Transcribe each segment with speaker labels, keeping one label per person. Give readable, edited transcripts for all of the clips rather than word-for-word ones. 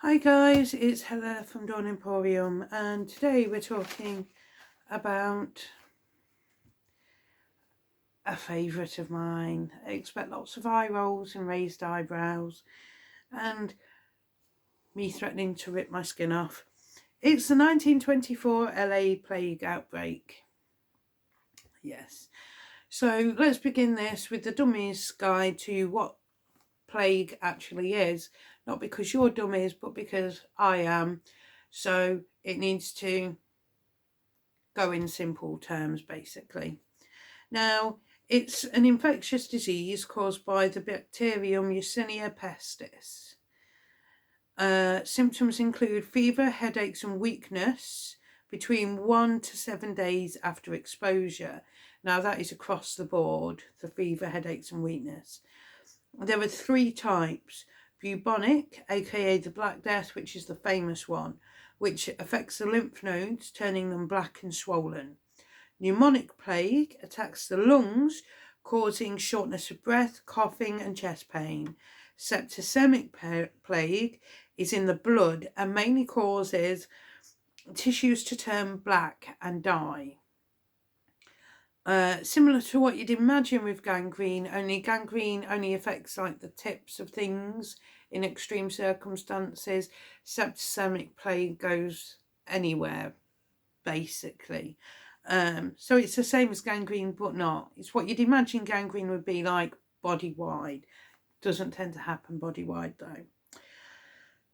Speaker 1: Hi guys, it's Heather from Dawn Emporium, and today we're talking about a favourite of mine. I expect lots of eye rolls and raised eyebrows and me threatening to rip my skin off. It's the 1924 LA Plague Outbreak. Yes. So let's begin this with the dummies guide to what plague actually is. Not because you're dummies, but because I am. So it needs to go in simple terms, basically. Now, it's an infectious disease caused by the bacterium Yersinia pestis. Symptoms include fever, headaches and weakness between 1 to 7 days after exposure. Now, that is across the board, the fever, headaches and weakness. There are 3 types. Bubonic, aka the Black Death, which is the famous one, which affects the lymph nodes, turning them black and swollen. Pneumonic plague attacks the lungs, causing shortness of breath, coughing and chest pain. Septicemic plague is in the blood and mainly causes tissues to turn black and die. Similar to what you'd imagine with gangrene only affects like the tips of things in extreme circumstances. Septicemic plague goes anywhere, basically. So it's the same as gangrene, but not. It's what you'd imagine gangrene would be like body-wide. Doesn't tend to happen body-wide though.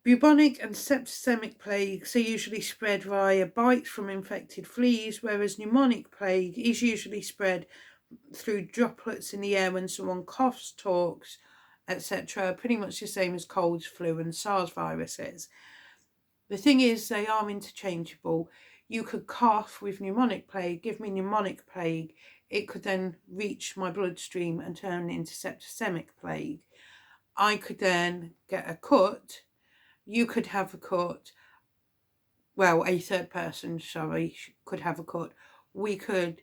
Speaker 1: Bubonic and septicemic plagues are usually spread via bites from infected fleas, whereas pneumonic plague is usually spread through droplets in the air when someone coughs, talks, etc. Pretty much the same as colds, flu and SARS viruses. The thing is, they are interchangeable. You could cough with pneumonic plague, give me pneumonic plague, it could then reach my bloodstream and turn into septicemic plague. I could then get a cut. You could have a cut. Well, a third person, could have a cut. We could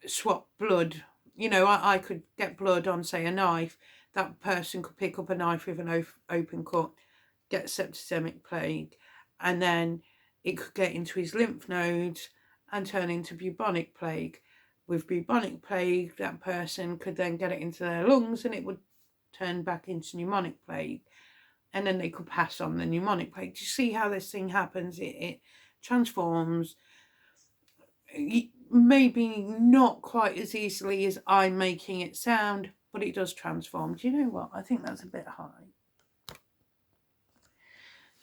Speaker 1: swap blood. You know, I could get blood on, say, a knife. That person could pick up a knife with an open cut, get septicemic plague, and then it could get into his lymph nodes and turn into bubonic plague. With bubonic plague, that person could then get it into their lungs and it would turn back into pneumonic plague. And then they could pass on the pneumonic plague. Do you see how this thing happens? It transforms, maybe not quite as easily as I'm making it sound, but it does transform. Do you know what? I think that's a bit high.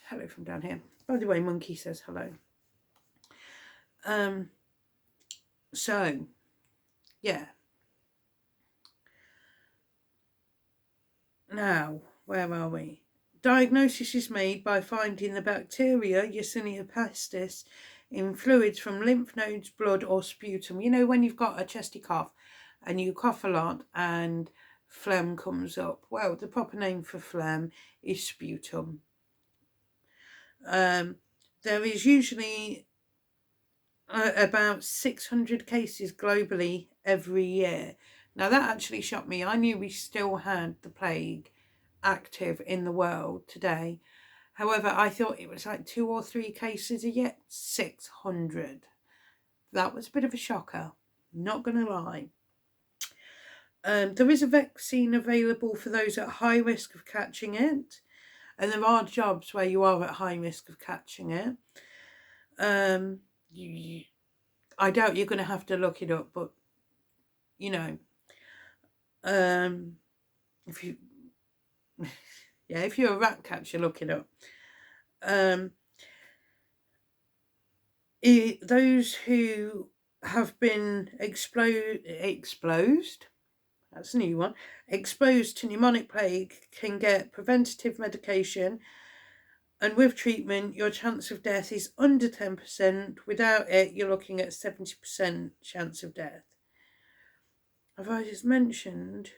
Speaker 1: Hello from down here. By the way, Monkey says hello. So, yeah. Now, where are we? Diagnosis is made by finding the bacteria Yersinia pestis in fluids from lymph nodes, blood or sputum. You know, when you've got a chesty cough and you cough a lot and phlegm comes up. Well, the proper name for phlegm is sputum. There is usually about 600 cases globally every year. Now that actually shocked me. I knew we still had the plague active in the world today. However, I thought it was like 2 or 3 cases a year. 600. That was a bit of a shocker. Not going to lie. There is a vaccine available for those at high risk of catching it. And there are jobs where you are at high risk of catching it. I doubt you're going to have to look it up, but, you know, if you... yeah, if you're a rat catcher, look it up. Those who have been exposed, that's a new one, exposed to pneumonic plague can get preventative medication, and with treatment, your chance of death is under 10%. Without it, you're looking at 70% chance of death. Have I just mentioned?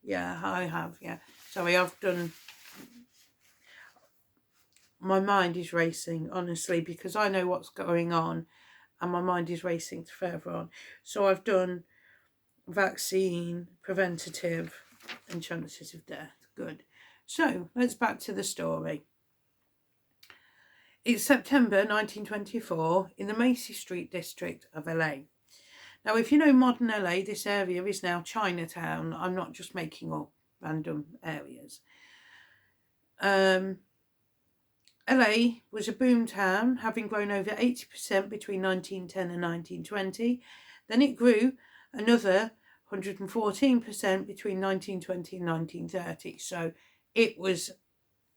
Speaker 1: Yeah, I have, yeah. Sorry, I've done... My mind is racing, honestly, because I know what's going on and my mind is racing further on. So I've done vaccine, preventative, and chances of death. Good. So let's back to the story. It's September 1924 in the Macy Street district of LA. Now, if you know modern LA, this area is now Chinatown. I'm not just making up random areas. LA was a boom town, having grown over 80% between 1910 and 1920. Then it grew another 114% between 1920 and 1930. So it was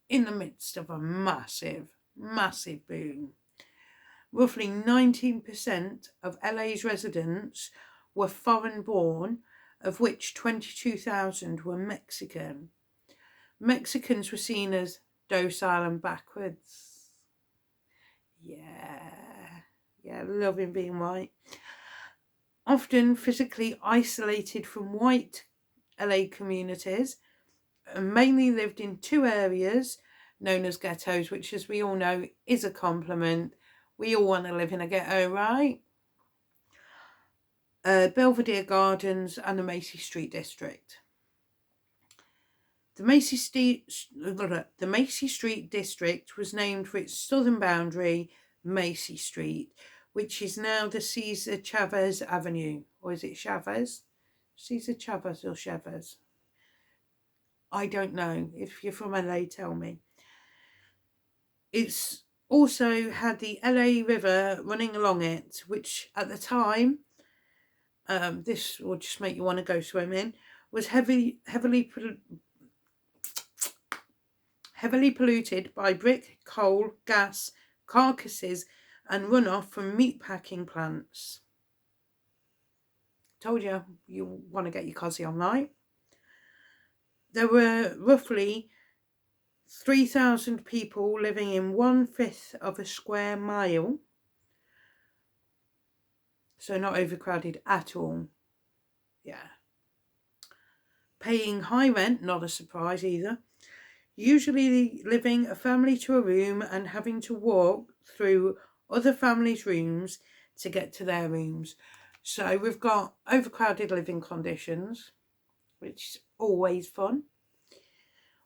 Speaker 1: in the midst of a massive boom. Roughly 19% of LA's residents were foreign born, of which 22,000 were Mexican. Mexicans were seen as docile and backwards. Yeah, loving being white. Often physically isolated from white LA communities, and mainly lived in two areas known as ghettos, which, as we all know, is a compliment. We all want to live in a ghetto, right? Belvedere Gardens and the Macy Street district. The Macy Street district was named for its southern boundary, Macy Street, which is now the Cesar Chavez Avenue. Or is it Chavez? Cesar Chavez or Chavez? I don't know. If you're from LA, tell me. It's also had the LA River running along it, which at the time, this will just make you want to go swimming, was heavily polluted by brick, coal, gas, carcasses and runoff from meatpacking plants. Told you, you want to get your cosy on, right? There were roughly 3,000 people living in 1/5 of a square mile. So not overcrowded at all. Yeah. Paying high rent, not a surprise either. Usually living a family to a room and having to walk through other families' rooms to get to their rooms. So we've got overcrowded living conditions, which is always fun.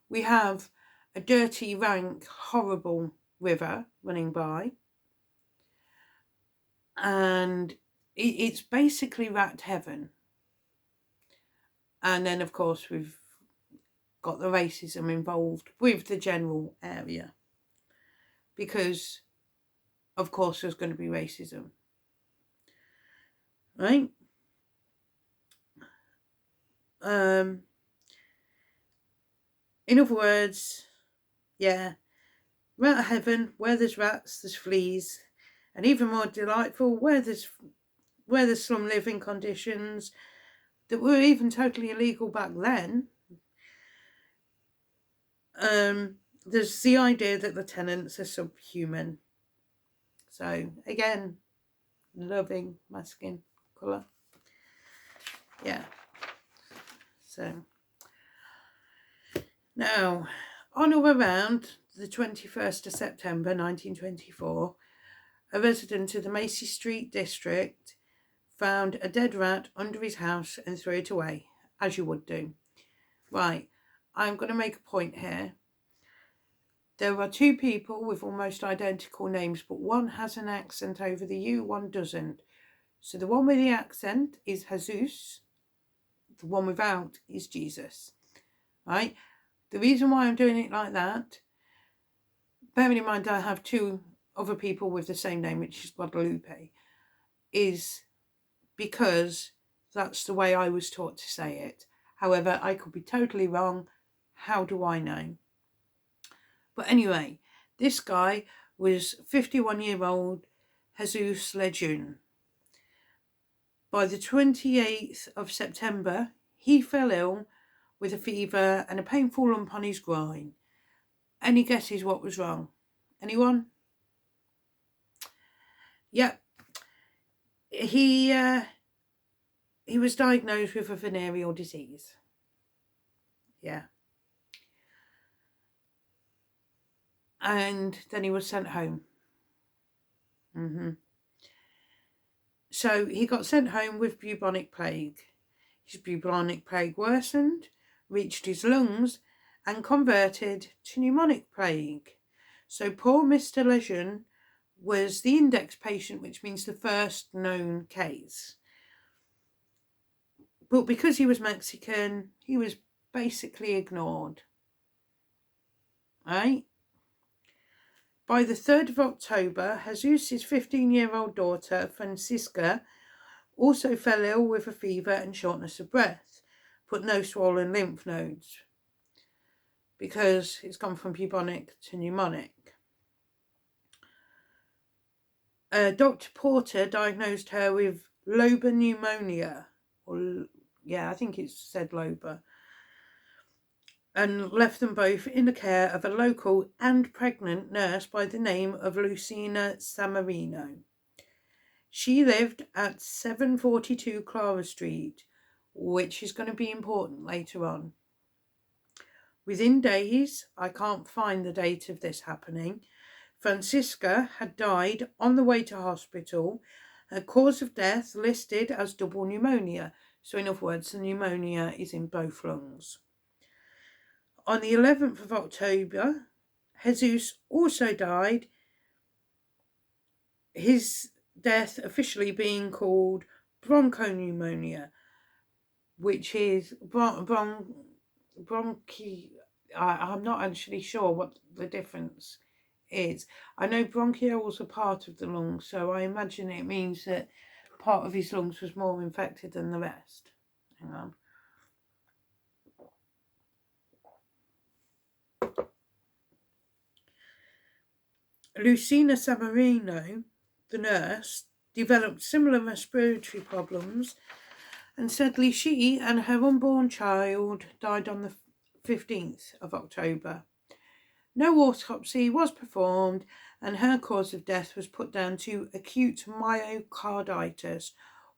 Speaker 1: We have a dirty, rank, horrible river running by. And it's basically rat heaven. And then, of course, we've got the racism involved with the general area. Because, of course, there's going to be racism. Right? In other words, yeah, rat heaven, where there's rats, there's fleas. And even more delightful, where there's some living conditions that were even totally illegal back then. There's the idea that the tenants are subhuman. So again, loving my skin colour. Yeah. So now, on or around the 21st of September 1924, a resident of the Macy Street district found a dead rat under his house and threw it away, as you would do. Right, I'm going to make a point here. There are two people with almost identical names, but one has an accent over the U, one doesn't. So the one with the accent is Jesus. The one without is Jesus. Right? The reason why I'm doing it like that, bearing in mind I have two other people with the same name, which is Guadalupe, is because that's the way I was taught to say it. However, I could be totally wrong. How do I know? But anyway, this guy was 51-year-old Jesus Lejeune. By the 28th of September, he fell ill with a fever and a painful lump on his groin. Any guesses what was wrong? Anyone? Yep. He was diagnosed with a venereal disease. Yeah. And then he was sent home. So he got sent home with bubonic plague. His bubonic plague worsened, reached his lungs and converted to pneumonic plague. So poor Mr. Lejeune was the index patient, which means the first known case. But because he was Mexican, he was basically ignored. Right? By the 3rd of October, Jesus' 15-year-old daughter, Francisca, also fell ill with a fever and shortness of breath, but no swollen lymph nodes, because it's gone from bubonic to pneumonic. Dr. Porter diagnosed her with lobar pneumonia, I think it said lobar, and left them both in the care of a local and pregnant nurse by the name of Lucina Sabarino. She lived at 742 Clara Street, which is going to be important later on. Within days, I can't find the date of this happening, Francisca had died on the way to hospital. Her cause of death listed as double pneumonia. So in other words, the pneumonia is in both lungs. On the 11th of October, Jesus also died, his death officially being called bronchopneumonia, which is I'm not actually sure what the difference is. I know bronchioles are part of the lungs, so I imagine it means that part of his lungs was more infected than the rest. Hang on. Lucina Sabarino, the nurse, developed similar respiratory problems, and sadly she and her unborn child died on the 15th of October. No autopsy was performed, and her cause of death was put down to acute myocarditis,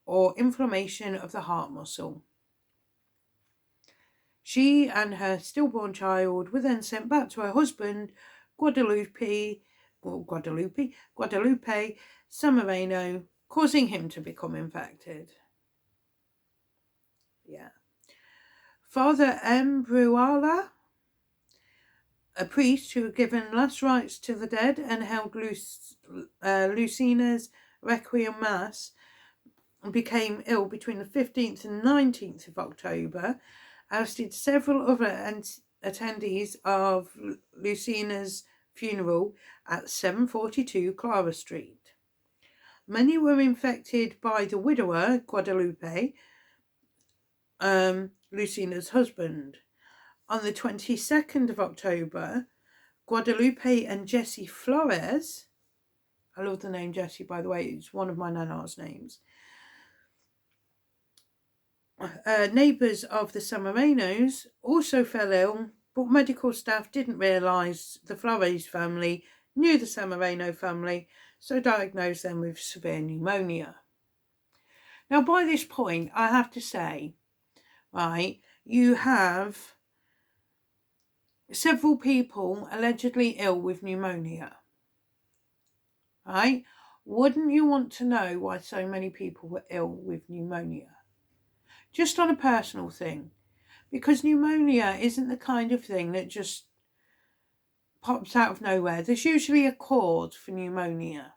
Speaker 1: or inflammation of the heart muscle. She and her stillborn child were then sent back to her husband, Guadalupe Sabarino, causing him to become infected. Father M. Bruala, a priest who had given last rites to the dead and held Lucina's Requiem Mass, became ill between the 15th and 19th of October, as did several other attendees of Lucina's funeral at 742 Clara Street. Many were infected by the widower, Guadalupe, Lucina's husband. On the 22nd of October, Guadalupe and Jesse Flores, I love the name Jesse, by the way, it's one of my nana's names, neighbours of the Samarinos, also fell ill, but medical staff didn't realise the Flores family knew the Sabarino family, so diagnosed them with severe pneumonia. Now, by this point, I have to say, right, you have several people allegedly ill with pneumonia, right? Wouldn't you want to know why so many people were ill with pneumonia? Just on a personal thing, because pneumonia isn't the kind of thing that just pops out of nowhere. There's usually a cause for pneumonia.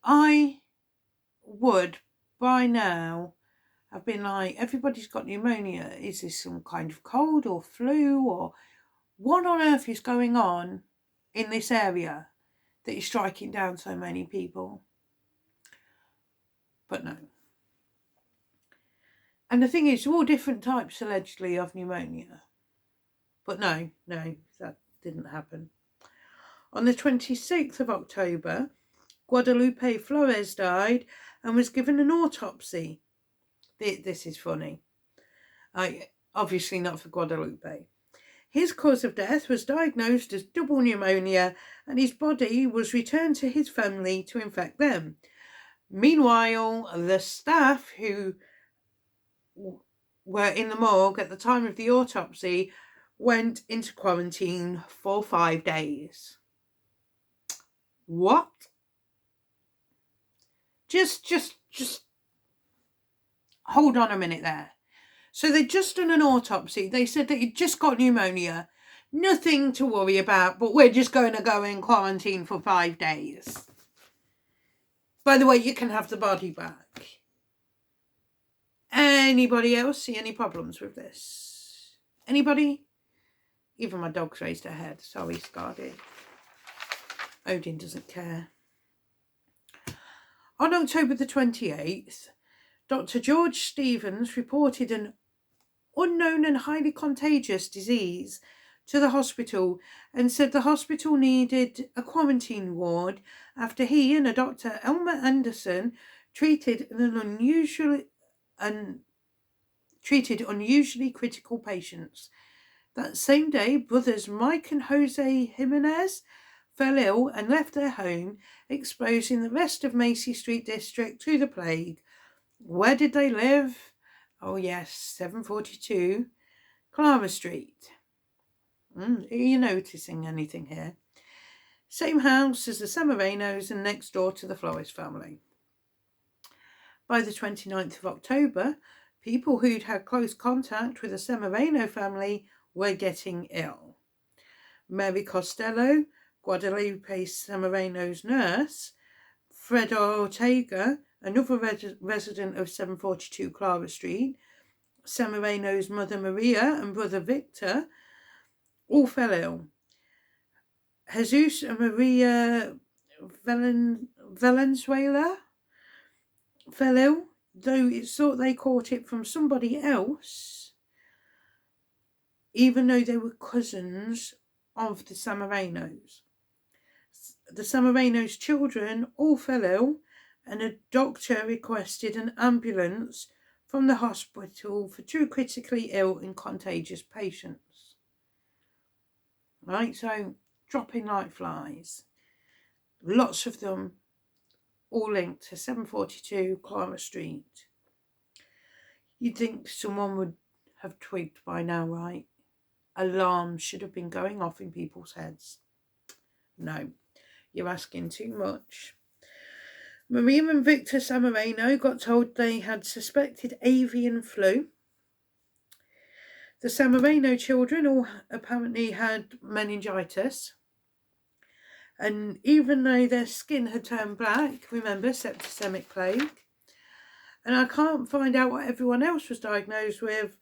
Speaker 1: I would, by now, have been like, everybody's got pneumonia. Is this some kind of cold or flu, or what on earth is going on in this area that is striking down so many people? But no. And the thing is, all different types allegedly of pneumonia. But no, that didn't happen. On the 26th of October, Guadalupe Flores died and was given an autopsy. This is funny. Obviously not for Guadalupe. His cause of death was diagnosed as double pneumonia, and his body was returned to his family to infect them. Meanwhile, the staff who were in the morgue at the time of the autopsy went into quarantine for 5 days. What? Just hold on a minute there. So they'd just done an autopsy. They said that he'd just got pneumonia. Nothing to worry about, but we're just going to go in quarantine for 5 days. By the way, you can have the body back. Anybody else see any problems with this? Anybody? Even my dog's raised her head. Sorry, Scardy. Odin doesn't care. On October the 28th, Dr. George Stevens reported an unknown and highly contagious disease to the hospital and said the hospital needed a quarantine ward after he and a Dr. Elmer Anderson treated unusually critical patients. That same day, brothers Mike and Jose Jimenez fell ill and left their home, exposing the rest of Macy Street district to the plague. Where did they live? Oh yes, 742 Clara Street. Are you noticing anything here? Same house as the Samarinos and next door to the Flores family. By the 29th of October, people who'd had close contact with the Samarino family were getting ill. Mary Costello, Guadalupe Samarino's nurse, Fred Ortega, another resident of 742 Clara Street, Samarino's mother Maria and brother Victor, all fell ill. Jesus and Maria Valenzuela fell ill, though it's thought they caught it from somebody else, even though they were cousins of the Samarinos. The Samarinos' children all fell ill, and a doctor requested an ambulance from the hospital for two critically ill and contagious patients. Right, so dropping like flies. Lots of them all linked to 742 Clara Street. You'd think someone would have twigged by now, right? Alarms should have been going off in people's heads. No, you're asking too much. Maria and Victor Samarino got told they had suspected avian flu. The Samarino children all apparently had meningitis. And even though their skin had turned black, remember, septicemic plague. And I can't find out what everyone else was diagnosed with.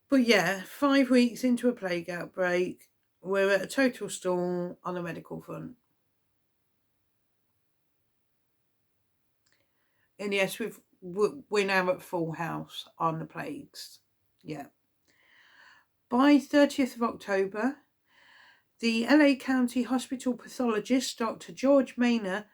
Speaker 1: But yeah, 5 weeks into a plague outbreak, we're at a total stall on the medical front. And yes, we're now at full house on the plagues. Yeah. By 30th of October, the LA County Hospital pathologist, Dr. George Maynor,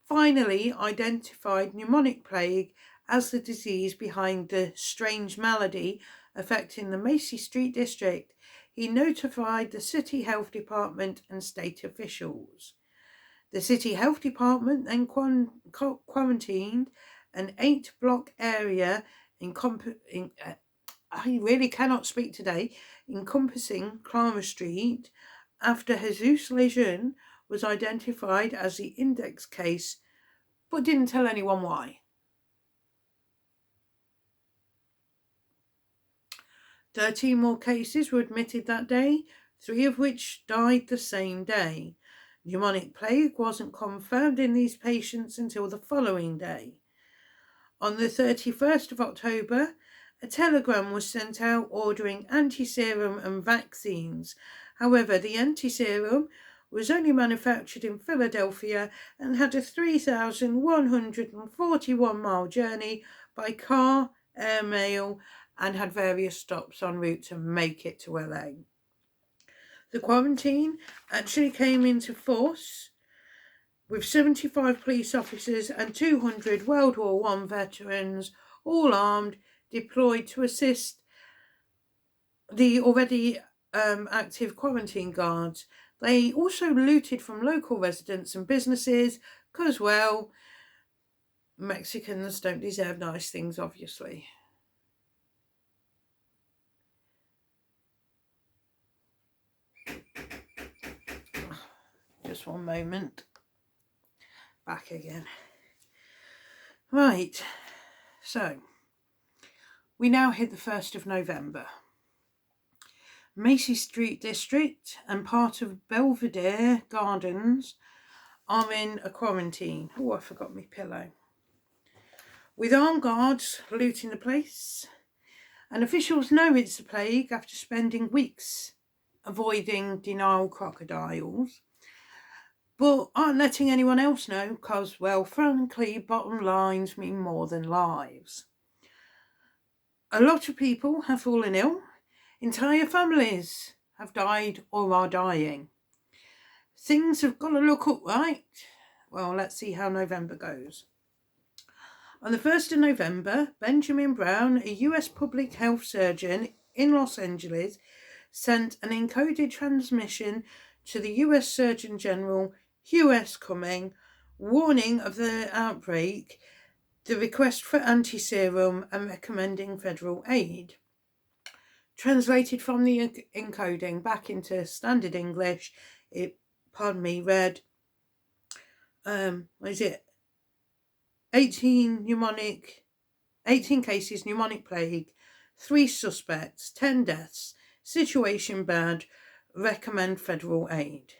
Speaker 1: finally identified pneumonic plague as the disease behind the strange malady affecting the Macy Street district. He notified the City Health Department and state officials. The City Health Department then quarantined an 8-block area I really cannot speak today, encompassing Clara Street, after Jesus Lejeune was identified as the index case, but didn't tell anyone why. 13 more cases were admitted that day, 3 of which died the same day. Pneumonic plague wasn't confirmed in these patients until the following day. On the 31st of October, a telegram was sent out ordering anti-serum and vaccines. However, the anti-serum was only manufactured in Philadelphia and had a 3,141-mile journey by car, airmail, and had various stops en route to make it to LA. The quarantine actually came into force with 75 police officers and 200 World War I veterans, all armed, deployed to assist the already active quarantine guards. They also looted from local residents and businesses, because, well, Mexicans don't deserve nice things, obviously. Just one moment. Back again. Right, so We now hit the 1st of November. Macy Street District and part of Belvedere Gardens are in a quarantine. Oh, I forgot my pillow. With armed guards looting the place, and officials know it's a plague after spending weeks avoiding denial crocodiles, but aren't letting anyone else know because, well, frankly, bottom lines mean more than lives. A lot of people have fallen ill. Entire families have died or are dying. Things have got to look up, right? Well, let's see how November goes. On the 1st of November, Benjamin Brown, a US public health surgeon in Los Angeles, sent an encoded transmission to the US Surgeon General, US Cumming, warning of the outbreak, the request for anti-serum and recommending federal aid. Translated from the encoding back into standard English, it, read, 18 cases pneumonic plague, 3 suspects, 10 deaths, situation bad, recommend federal aid.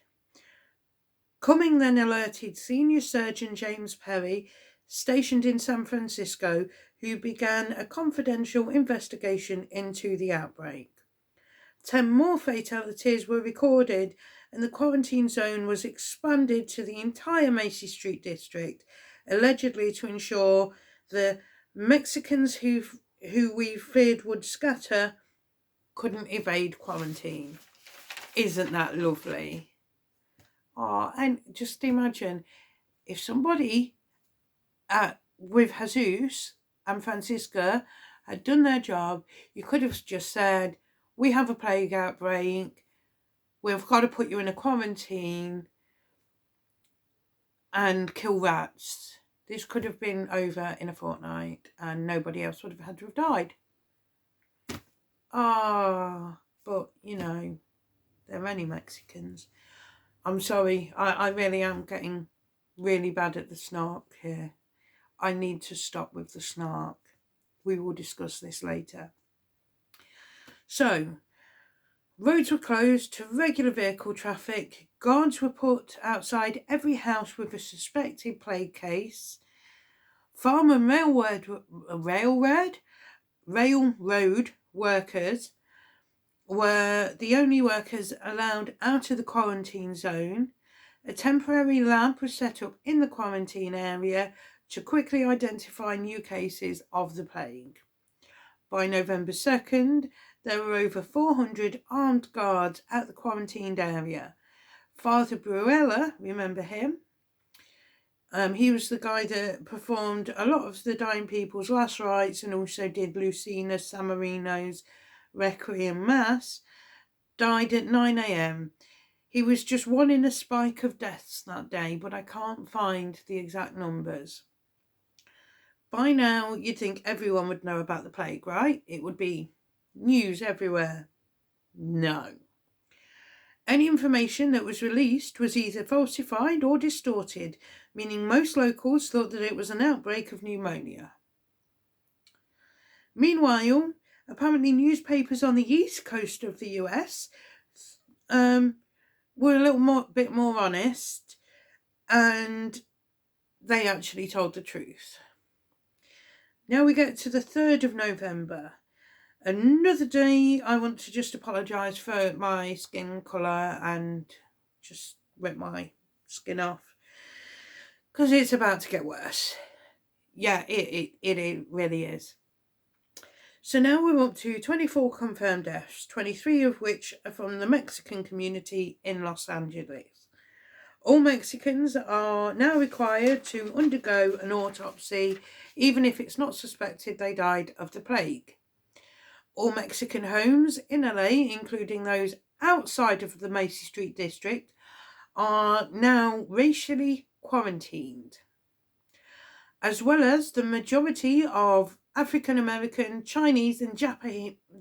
Speaker 1: Cumming then alerted senior surgeon James Perry, stationed in San Francisco, who began a confidential investigation into the outbreak. 10 more fatalities were recorded, and the quarantine zone was expanded to the entire Macy Street district, allegedly to ensure the Mexicans who we feared would scatter couldn't evade quarantine. Isn't that lovely? Oh, and just imagine if somebody with Jesus and Francisca had done their job, you could have just said, we have a plague outbreak, we've got to put you in a quarantine and kill rats. This could have been over in a fortnight and nobody else would have had to have died. But, you know, they're only Mexicans. I'm sorry, I really am getting really bad at the snark here. I need to stop with the snark. We will discuss this later. So, roads were closed to regular vehicle traffic. Guards were put outside every house with a suspected plague case. Farm and railroad workers were the only workers allowed out of the quarantine zone. A temporary lab was set up in the quarantine area to quickly identify new cases of the plague. By November 2nd, there were over 400 armed guards at the quarantined area. Father Bruella, remember him? He was the guy that performed a lot of the dying people's last rites and also did Lucina Sabarino's Requiem Mass, died at 9 a.m. He was just one in a spike of deaths that day, but I can't find the exact numbers. By now, you'd think everyone would know about the plague, right? It would be news everywhere. No. Any information that was released was either falsified or distorted, meaning most locals thought that it was an outbreak of pneumonia. Meanwhile, apparently newspapers on the east coast of the US were a bit more honest, and they actually told the truth. Now we get to the 3rd of November. Another day. I want to just apologise for my skin colour and just rip my skin off, because it's about to get worse. Yeah, it really is. So now we're up to 24 confirmed deaths, 23 of which are from the Mexican community in Los Angeles. All Mexicans are now required to undergo an autopsy, even if it's not suspected they died of the plague. All Mexican homes in LA, including those outside of the Macy Street district, are now racially quarantined, as well as the majority of African American, Chinese and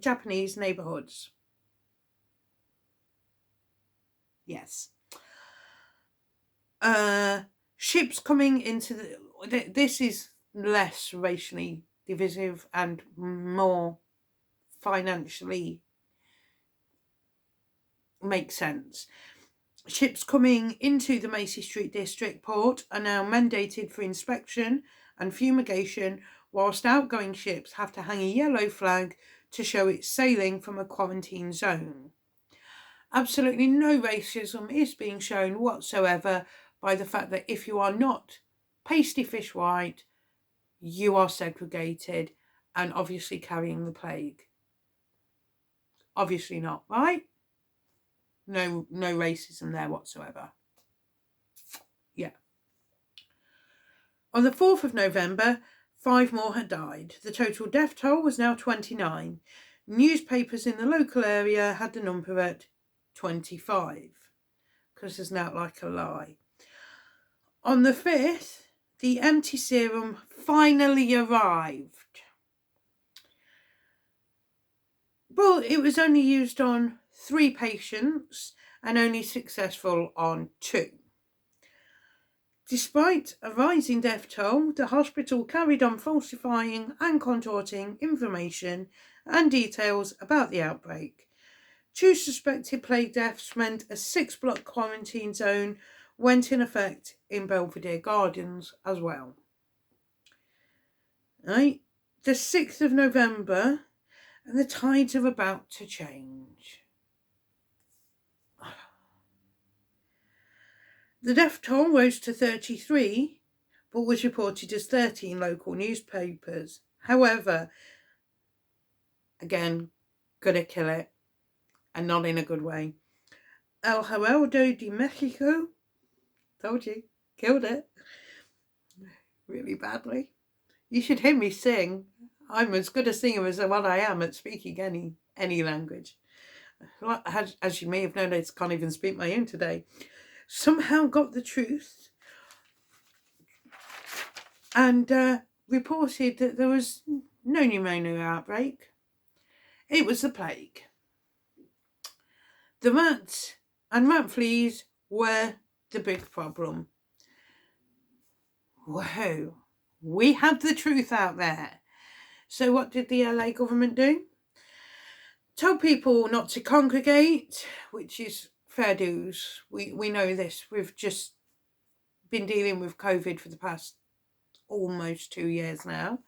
Speaker 1: Japanese neighborhoods. Yes. Ships coming into this is less racially divisive and more financially make sense. Ships coming into the Macy Street District port are now mandated for inspection and fumigation, whilst outgoing ships have to hang a yellow flag to show it's sailing from a quarantine zone. Absolutely no racism is being shown whatsoever by the fact that if you are not pasty fish white, you are segregated and obviously carrying the plague. Obviously not, right? No racism there whatsoever. Yeah. On the 4th of November, 5 more had died. The total death toll was now 29. Newspapers in the local area had the number at 25, because there's now like a lie. On the 5th, the empty serum finally arrived. But it was only used on 3 patients and only successful on 2. Despite a rising death toll, the hospital carried on falsifying and contorting information and details about the outbreak. 2 suspected plague deaths meant a 6-block quarantine zone went in effect in Belvedere Gardens as well. Right? The 6th of November, and the tides are about to change. The death toll rose to 33, but was reported as 30 in local newspapers. However, again, gonna kill it, and not in a good way. El Heraldo de Mexico, told you, killed it. Really badly. You should hear me sing. I'm as good a singer as what I am at speaking any language. As you may have known, I can't even speak my own today. Somehow got the truth and reported that there was no pneumonia outbreak. It was the plague. The rats and rat fleas were the big problem. Whoa, we have the truth out there. So what did the LA government do? Told people not to congregate, which is fair dues. We know this. We've just been dealing with COVID for the past almost 2 years now.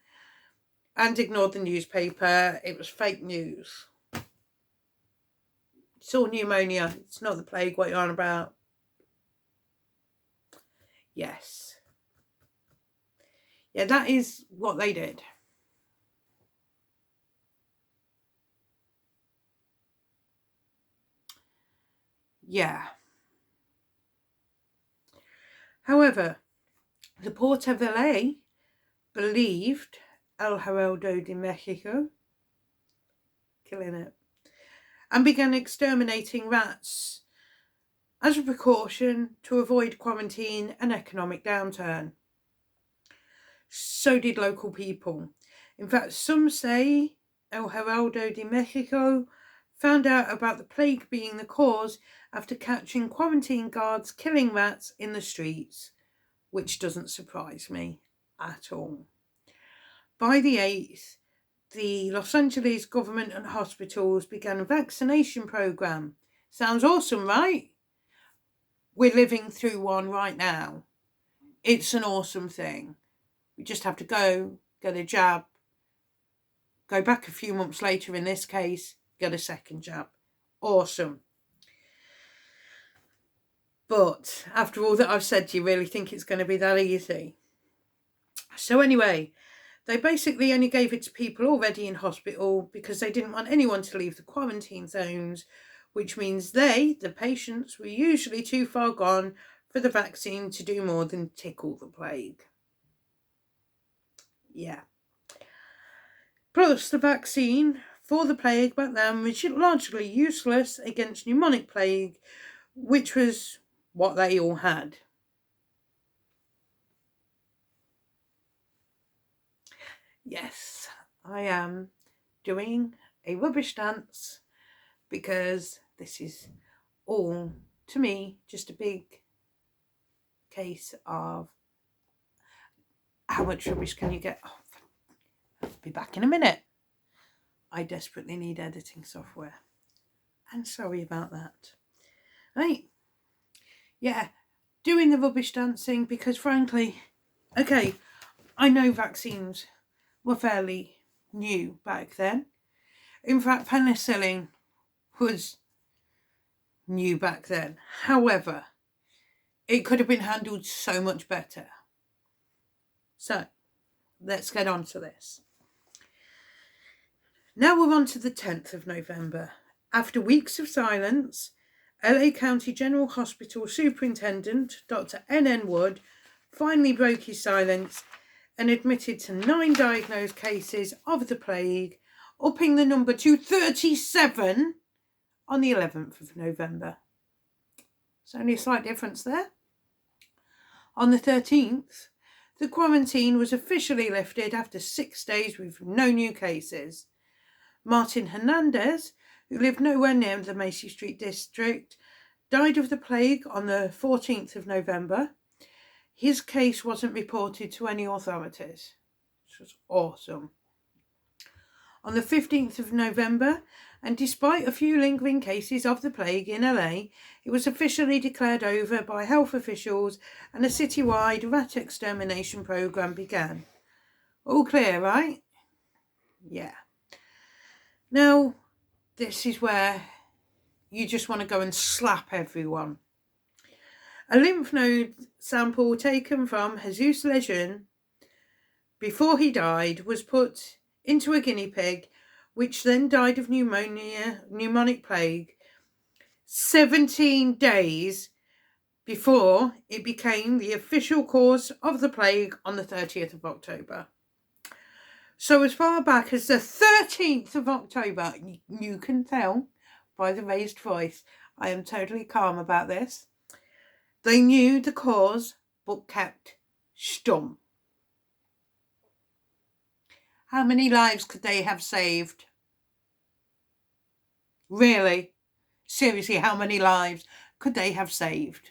Speaker 1: And ignored the newspaper. It was fake news. It's all pneumonia. It's not the plague. What you're on about? Yes. Yeah, that is what they did. Yeah. However, the Port of LA believed El Heraldo de Mexico, killing it, and began exterminating rats as a precaution to avoid quarantine and economic downturn. So did local people. In fact, some say El Heraldo de Mexico found out about the plague being the cause after catching quarantine guards killing rats in the streets, which doesn't surprise me at all. By the 8th, the Los Angeles government and hospitals began a vaccination program. Sounds awesome, right? We're living through one right now. It's an awesome thing. We just have to go, get a jab, go back a few months later in this case, get a second jab. Awesome. But after all that I've said, do you really think it's going to be that easy? So anyway, they basically only gave it to people already in hospital because they didn't want anyone to leave the quarantine zones, which means they, the patients, were usually too far gone for the vaccine to do more than tickle the plague. Yeah. Plus, the vaccine for the plague back then was largely useless against pneumonic plague, which was what they all had. Yes, I am doing a rubbish dance because this is all, to me, just a big case of how much rubbish can you get? Oh, be back in a minute. I desperately need editing software. And sorry about that. Right. Yeah, doing the rubbish dancing because frankly, okay, I know vaccines were fairly new back then. In fact, penicillin was new back then. However, it could have been handled so much better. So, let's get on to this. Now we're on to the 10th of November. After weeks of silence, LA County General Hospital Superintendent Dr. N.N. Wood finally broke his silence and admitted to 9 diagnosed cases of the plague, upping the number to 37 on the 11th of November. There's only a slight difference there. On the 13th, the quarantine was officially lifted after 6 days with no new cases. Martin Hernandez, who lived nowhere near the Macy Street district, died of the plague on the 14th of November. His case wasn't reported to any authorities, which was awesome. On the 15th of November, and despite a few lingering cases of the plague in LA, it was officially declared over by health officials and a citywide rat extermination program began. All clear, right? Yeah. Now, this is where you just want to go and slap everyone. A lymph node sample taken from Jesus Lejeune before he died was put into a guinea pig, which then died of pneumonic plague, 17 days before it became the official cause of the plague on the 30th of October. So as far back as the 13th of October, you can tell by the raised voice, I am totally calm about this. They knew the cause, but kept stum. How many lives could they have saved? Really? Seriously, how many lives could they have saved?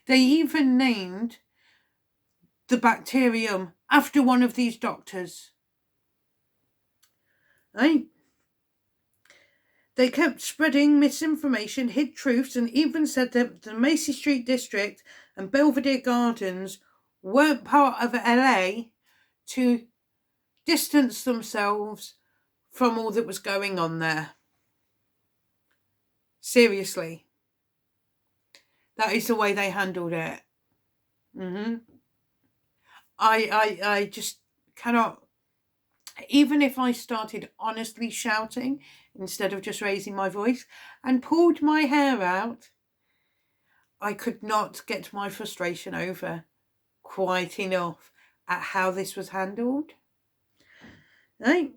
Speaker 1: They even named the bacterium after one of these doctors. Right? They kept spreading misinformation, hid truths, and even said that the Macy Street district and Belvedere Gardens weren't part of LA to distance themselves from all that was going on there. Seriously. That is the way they handled it. I just cannot, even if I started honestly shouting instead of just raising my voice and pulled my hair out, I could not get my frustration over quite enough at how this was handled. Right?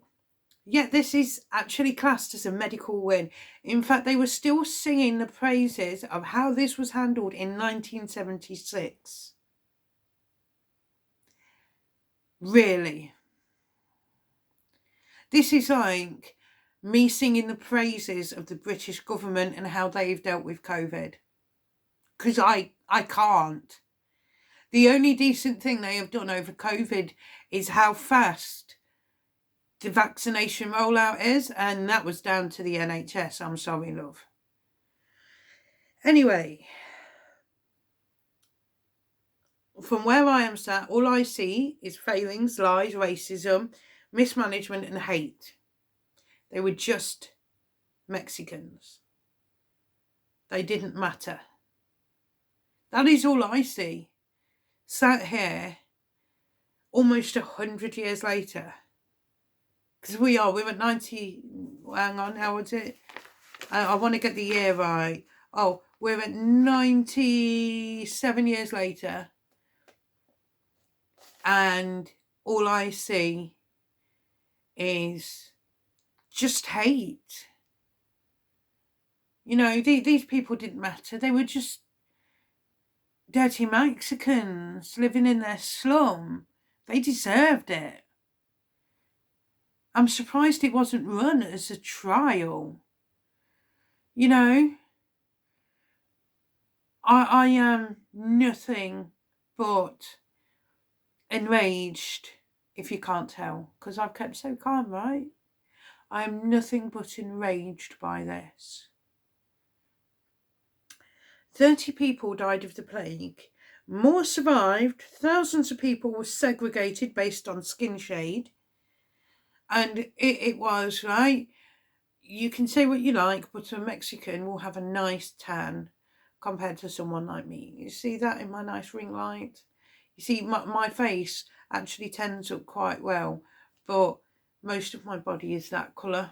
Speaker 1: Yet this is actually classed as a medical win. In fact, they were still singing the praises of how this was handled in 1976. Really. This is like me singing the praises of the British government and how they've dealt with COVID. Because I can't. The only decent thing they have done over COVID is how fast the vaccination rollout is, and that was down to the NHS. I'm sorry, love. Anyway, from where I am sat, all I see is failings, lies, racism, mismanagement and hate. They were just Mexicans. They didn't matter. That is all I see. Sat here almost 100 years later. Because we're at 90, hang on, how was it? I want to get the year right. Oh, we're at 97 years later. And all I see is just hate. You know, these people didn't matter. They were just dirty Mexicans living in their slum. They deserved it. I'm surprised it wasn't run as a trial. You know, I am nothing but enraged if you can't tell, because I've kept so calm, right? I am nothing but enraged by this. 30 people died of the plague. More survived. Thousands of people were segregated based on skin shade. And it was, right? You can say what you like, but a Mexican will have a nice tan compared to someone like me. You see that in my nice ring light? You see, my face actually tends up quite well, but most of my body is that colour.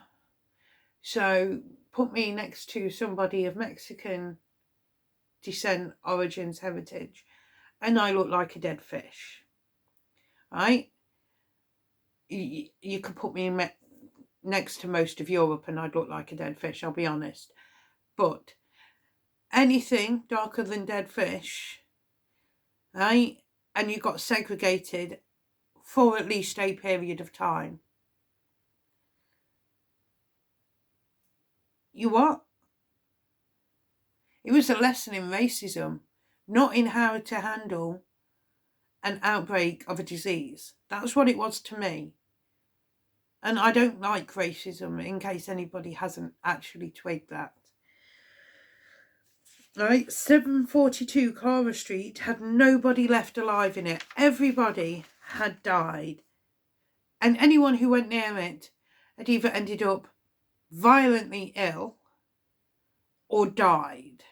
Speaker 1: So put me next to somebody of Mexican descent, origins, heritage, and I look like a dead fish, right? You could put me next to most of Europe and I'd look like a dead fish, I'll be honest. But anything darker than dead fish, right? And you got segregated for at least a period of time. You what? It was a lesson in racism, not in how to handle an outbreak of a disease. That's what it was to me. And I don't like racism, in case anybody hasn't actually twigged that. Right, 742 Clara Street had nobody left alive in it. Everybody had died. And anyone who went near it had either ended up violently ill or died.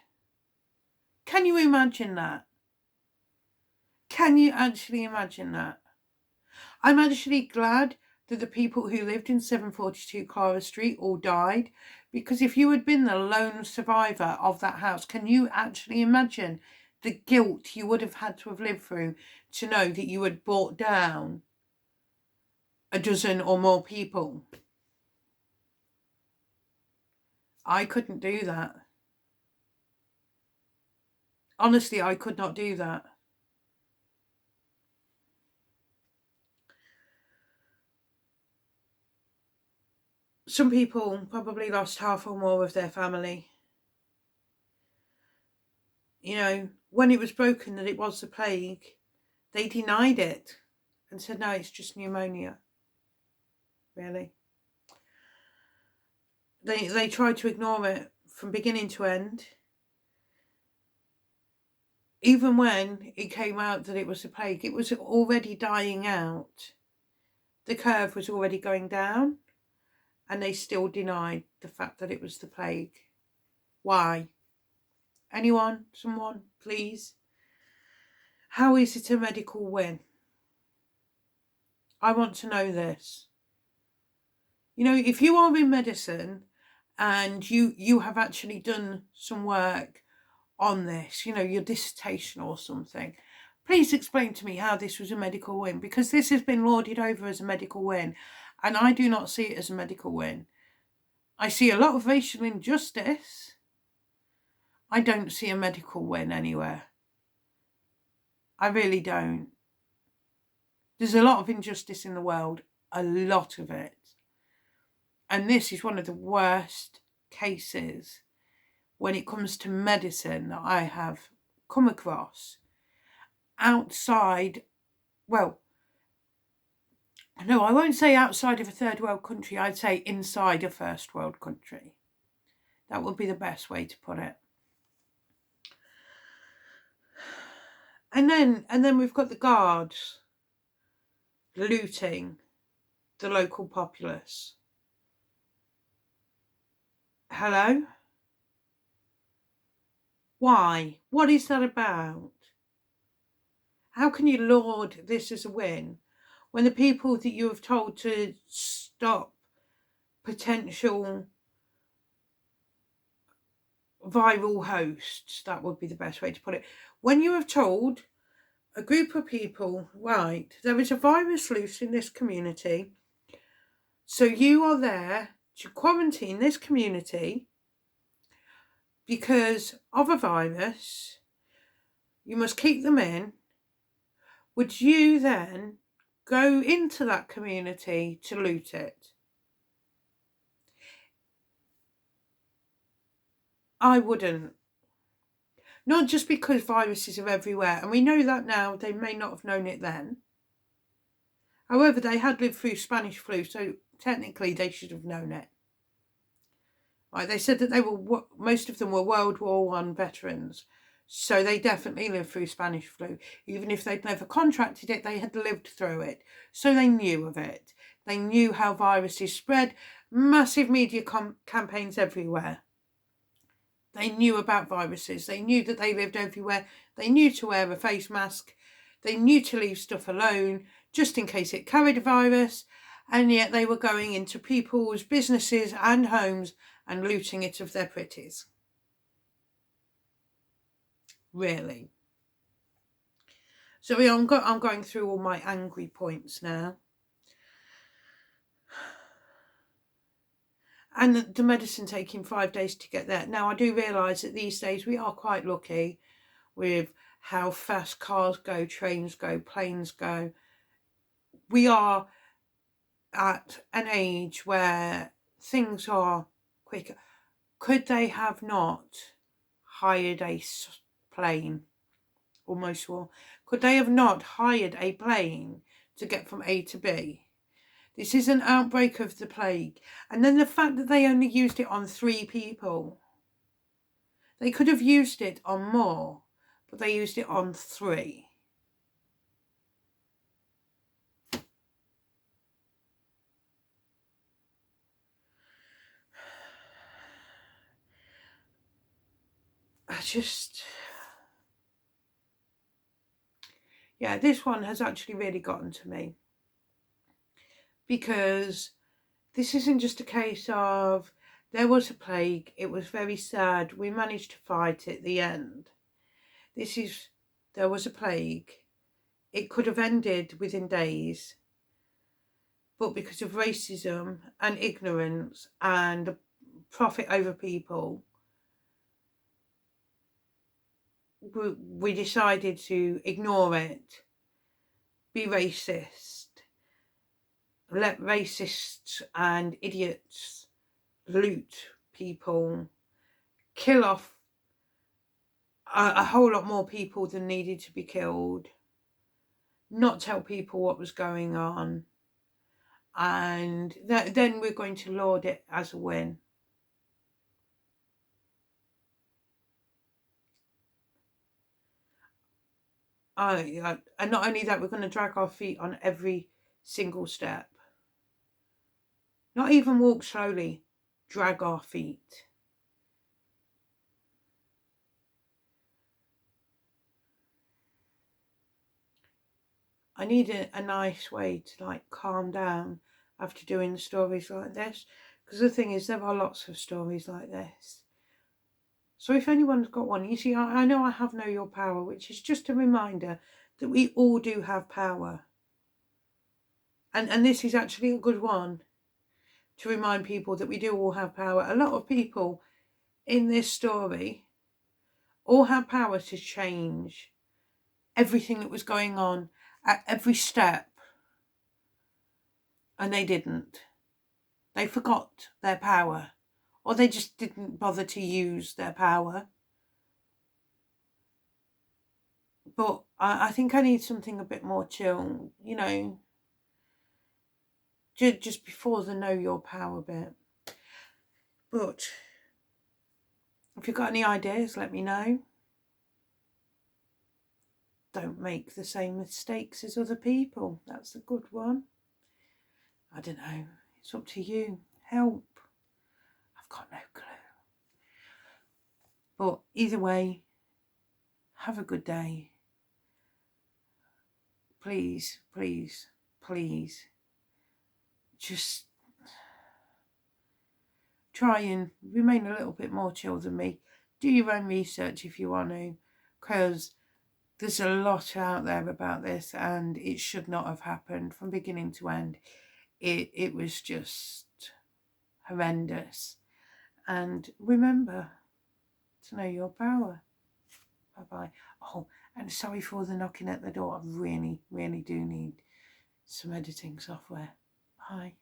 Speaker 1: Can you imagine that? Can you actually imagine that? I'm actually glad that the people who lived in 742 Clara Street all died, because if you had been the lone survivor of that house, can you actually imagine the guilt you would have had to have lived through to know that you had brought down a dozen or more people? I couldn't do that. Honestly, I could not do that. Some people probably lost half or more of their family. You know, when it was broken that it was the plague, they denied it and said, no, it's just pneumonia. Really? They tried to ignore it from beginning to end. Even when it came out that it was the plague, it was already dying out. The curve was already going down, and they still denied the fact that it was the plague. Why? Anyone? Someone? Please? How is it a medical win? I want to know this. You know, if you are in medicine and you have actually done some work on this, you know, your dissertation or something, please explain to me how this was a medical win, because this has been lauded over as a medical win, and I do not see it as a medical win. I see a lot of racial injustice. I don't see a medical win anywhere. I really don't. There's a lot of injustice in the world, a lot of it. And this is one of the worst cases when it comes to medicine that I have come across outside, well, no, I won't say outside of a third world country, I'd say inside a first world country. That would be the best way to put it. And then we've got the guards looting the local populace. Hello? Why? What is that about? How can you laud this as a win when the people that you have told to stop potential viral hosts, that would be the best way to put it, when you have told a group of people, right, there is a virus loose in this community, so you are there to quarantine this community because of a virus, you must keep them in, would you then go into that community to loot it? I wouldn't. Not just because viruses are everywhere, and we know that now, they may not have known it then. However, they had lived through Spanish flu, so technically they should have known it. Right, they said that they were, most of them were World War I veterans, so they definitely lived through Spanish flu. Even if they'd never contracted it, they had lived through it, so they knew of it. They knew how viruses spread, massive media campaigns everywhere. They knew about viruses. They knew that they lived everywhere. They knew to wear a face mask. They knew to leave stuff alone, just in case it carried a virus. And yet they were going into people's businesses and homes and looting it of their pretties. Really. So I'm going through all my angry points now. And the medicine taking 5 days to get there. Now, I do realise that these days we are quite lucky with how fast cars go, trains go, planes go. We are at an age where things are quicker. Could they have not hired a plane? Almost all. Could they have not hired a plane to get from A to B? This is an outbreak of the plague. And then the fact that they only used it on 3 people. They could have used it on more, but they used it on 3. Yeah, this one has actually really gotten to me. Because this isn't just a case of there was a plague, it was very sad, we managed to fight it at the end. There was a plague. It could have ended within days, but because of racism and ignorance and profit over people, we decided to ignore it, be racist, let racists and idiots loot people, kill off a whole lot more people than needed to be killed, not tell people what was going on, and then we're going to laud it as a win. And not only that, we're going to drag our feet on every single step. Not even walk slowly, drag our feet. I need a nice way to calm down after doing stories like this, because the thing is, there are lots of stories like this. So if anyone's got one, you see, I know I have Know Your Power, which is just a reminder that we all do have power. And this is actually a good one to remind people that we do all have power. A lot of people in this story all had power to change everything that was going on at every step. And they didn't. They forgot their power. Or they just didn't bother to use their power. But I think I need something a bit more chill, just before the Know Your Power bit. But if you've got any ideas, let me know. Don't make the same mistakes as other people. That's a good one. I don't know. It's up to you. Help. I've got no clue. But either way, have a good day. Please, please, please, just try and remain a little bit more chill than me. Do your own research if you want to, because there's a lot out there about this and it should not have happened from beginning to end. It was just horrendous. And remember to know your power. Bye-bye. Oh, and sorry for the knocking at the door. I really, really do need some editing software. Bye.